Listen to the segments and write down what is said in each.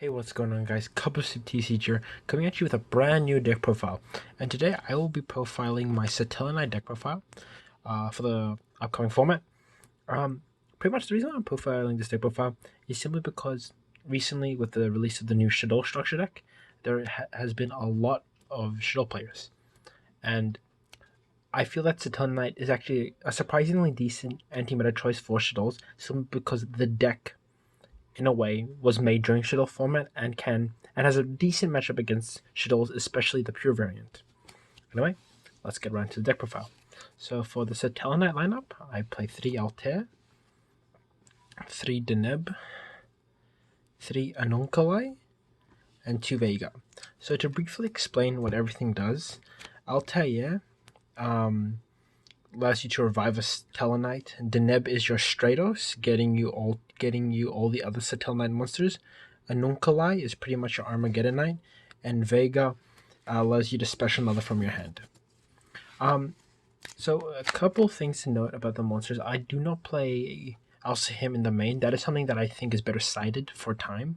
Hey, what's going on, guys? Cup of Soup TC here, coming at you with a brand new deck profile. And today I will be profiling my Satellarknight deck profile for the upcoming format. Um, Pretty much the reason why I'm profiling this deck profile is simply because recently, with the release of the new Shadow structure deck, there has been a lot of Shadow players. And I feel that Satellarknight is actually a surprisingly decent anti-meta choice for Shadows, simply because the deck in a way, was made during Shadow format and has a decent matchup against Shadows, especially the pure variant. Anyway, let's get right into the deck profile. So for the Satellarknight lineup, I play 3 Altair, 3 Deneb, 3 Anonkali, and 2 Vega. So to briefly explain what everything does, Altair allows you to revive a Satellarknight. Deneb is your Stratos, getting you all the other Satellarknight monsters. Anunculai is pretty much your Armageddon Knight, and Vega allows you to special another from your hand. So a couple things to note about the monsters. I do not play Alsahim in the main. That is something that I think is better cited for time,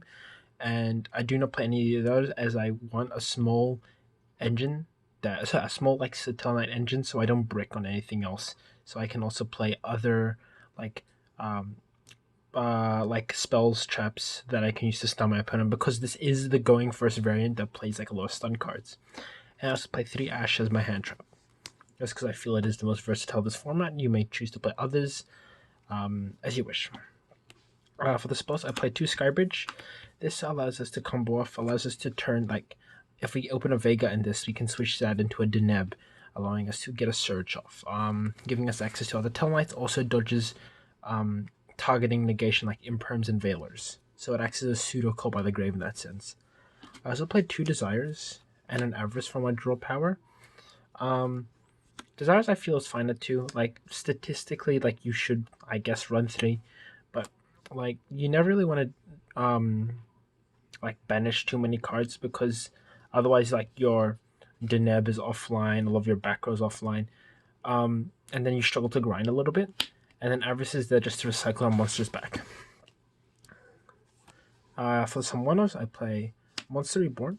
and I do not play any of those as I want a small engine a small like Satellarknight engine, so I don't brick on anything else. So I can also play other like um like spells traps that I can use to stun my opponent because this is the going first variant that plays like a lot of stun cards. And I also play 3 Ash as my hand trap. Just because I feel it is the most versatile of this format. You may choose to play others as you wish. For the spells, I play 2 Skybridge. This allows us to combo off, allows us to turn like if we open a Vega in this, we can switch that into a Deneb, allowing us to get a Surge off, giving us access to other Tellarknights. Also dodges targeting negation like Imperms and Veilers. So it acts as a pseudo call by the grave in that sense. I also played 2 Desires and an Avarice for my draw power. Desires I feel is fine at 2. Like statistically, like you should I guess run 3, but like you never really want to like banish too many cards because otherwise like your Deneb is offline, all of your back row is offline, and then you struggle to grind a little bit, and then Avarice is there just to recycle our monsters back. For some one-offs, I play Monster Reborn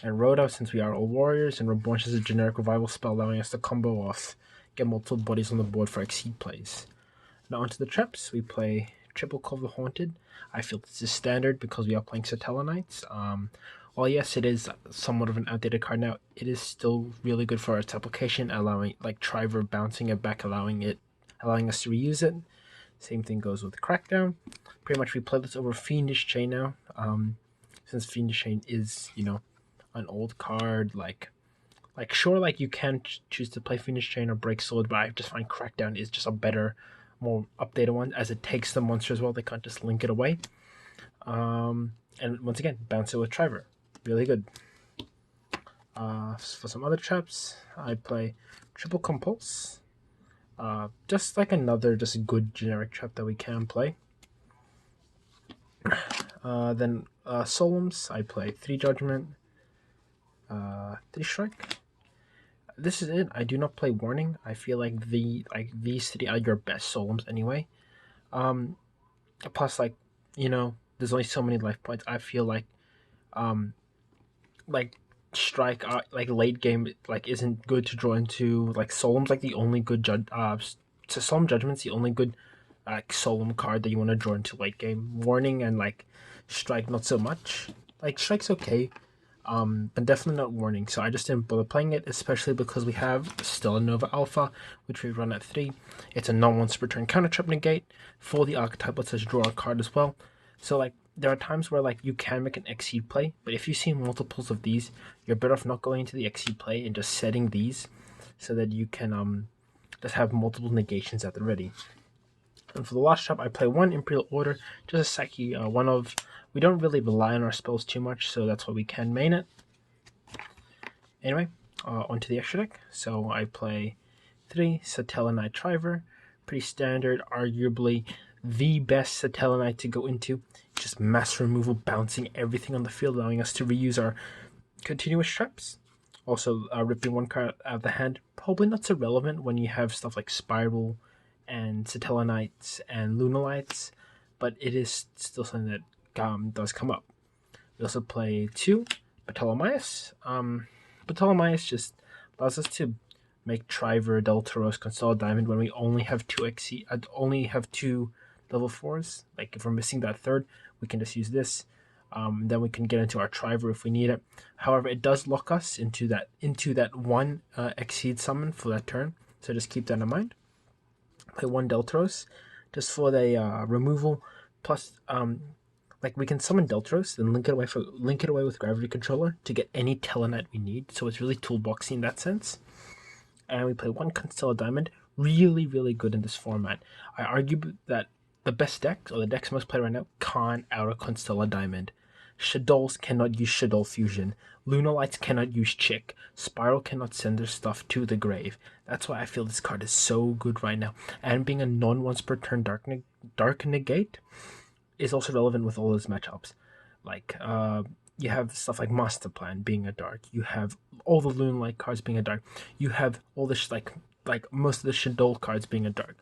and Rhoda since we are all warriors, and Reborn is a generic revival spell allowing us to combo off, get multiple bodies on the board for Exceed plays. Now onto the traps, we play Triple Call of the Haunted. I feel this is standard because we are playing Satellarknights. While yes, it is somewhat of an outdated card now, it is still really good for its application, allowing like Triver bouncing it back, allowing us to reuse it. Same thing goes with Crackdown. Pretty much we play this over Fiendish Chain now. Since Fiendish Chain is, an old card, like sure, like you can choose to play Fiendish Chain or Break Sword, but I just find Crackdown is just a better, more updated one as it takes the monster as well. They can't just link it away. And once again, bounce it with Triver, really good. For some other traps, I play Triple Compulse. Just like another just good generic trap that we can play. Then Solemns, I play 3 Judgment, 3 Strike. This is it. I do not play Warning. I feel like these 3 are your best Solemns anyway. Plus there's only so many life points. I feel like Strike like late game like isn't good to draw into. Like Solemn's like the only good so Solemn Judgment's the only good Solemn card that you want to draw into late game. Warning and like Strike not so much. Like Strike's okay, but definitely not Warning. So I just didn't bother playing it, especially because we have Stellar Nova Alpha, which we run at 3. It's a non-once return counter trap negate for the archetype. Lets us draw a card as well. So like there are times where like you can make an Exceed play, but if you see multiples of these, you're better off not going into the Exceed play and just setting these so that you can just have multiple negations at the ready. And for the last trap, I play 1 Imperial Order, just a Saki, one of... We don't really rely on our spells too much, so that's why we can main it. Anyway, onto the extra deck. So I play 3 Satellarknight Triver, pretty standard, arguably the best Satellarknight to go into. Just mass removal, bouncing everything on the field, allowing us to reuse our continuous traps. Also, ripping 1 card out of the hand, probably not so relevant when you have stuff like Spiral and Satellarknights and Lunalights, but it is still something that does come up. We also play 2 Ptolemaeus. Ptolemaeus just allows us to make Triver, Deltaros, Constellar Diamond when we only have only have 2 level 4s. Like if we're missing that third, we can just use this. Then we can get into our Triver if we need it. However, it does lock us into that one Exceed summon for that turn. So just keep that in mind. Play 1 Deltaros just for the removal. Plus, like we can summon Deltaros and link it away with Gravity Controller to get any Tellarknight we need. So it's really toolboxy in that sense. And we play 1 Constellar Diamond. Really, really good in this format. I argue that the best decks, or the decks most played right now, can't out a Constellar Diamond. Shadows cannot use Shadow Fusion. Lunalights cannot use Chick. Spiral cannot send their stuff to the grave. That's why I feel this card is so good right now. And being a non-once per turn dark negate is also relevant with all those matchups. Like, you have stuff like Master Plan being a dark. You have all the Lunalight cards being a dark. You have all this, like most of the Shadow cards being a dark.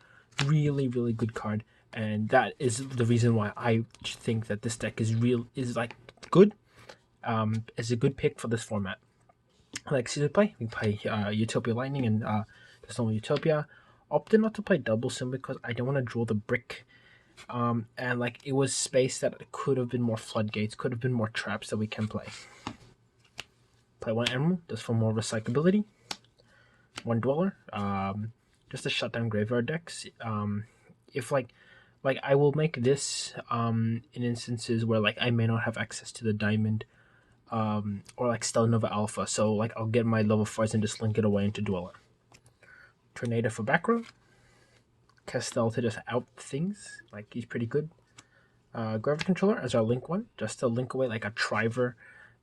Really, really good card. And that is the reason why I think that this deck is good. Is a good pick for this format. Like season play, we play Utopia Lightning and there's no Utopia. Opted not to play Double Sim because I don't want to draw the brick. And like it was space that could have been more floodgates, could have been more traps that we can play. Play 1 Emerald just for more recyclability. 1 Dweller, just to shut down graveyard decks. If like I will make this in instances where like I may not have access to the diamond, or like Stellar Nova Alpha. So like I'll get my level 4s and just link it away into Dweller. Tornado for back row. Castell to just out things. Like he's pretty good. Gravity Controller as our link 1, just to link away like a Triver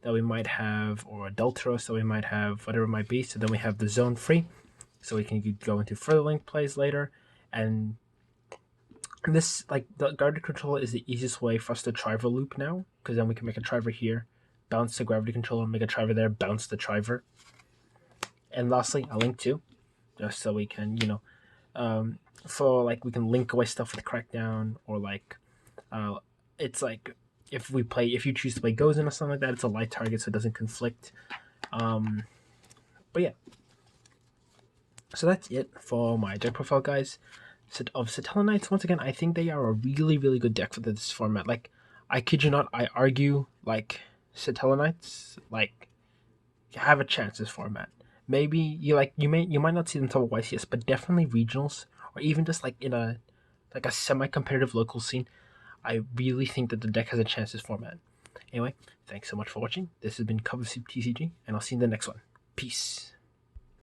that we might have, or a Deltaros that we might have, whatever it might be. So then we have the zone free, so we can go into further link plays later. And this, like, the Gravity Controller is the easiest way for us to Triver loop now, because then we can make a Triver here, bounce the Gravity Controller, make a Triver there, bounce the Triver. And lastly, a link 2, just so we can, for like we can link away stuff with Crackdown, or like, it's like if you choose to play Gozen or something like that, it's a light target, so it doesn't conflict. But yeah, so that's it for my deck profile, guys. Of Satellarknights, once again, I think they are a really, really good deck for this format. Like, I kid you not, I argue like Satellarknights like have a chance this format. Maybe you might not see them top of YCS, but definitely regionals, or even just like in a semi-competitive local scene. I really think that the deck has a chance this format. Anyway, thanks so much for watching. This has been Cover Soup TCG, and I'll see you in the next one. Peace.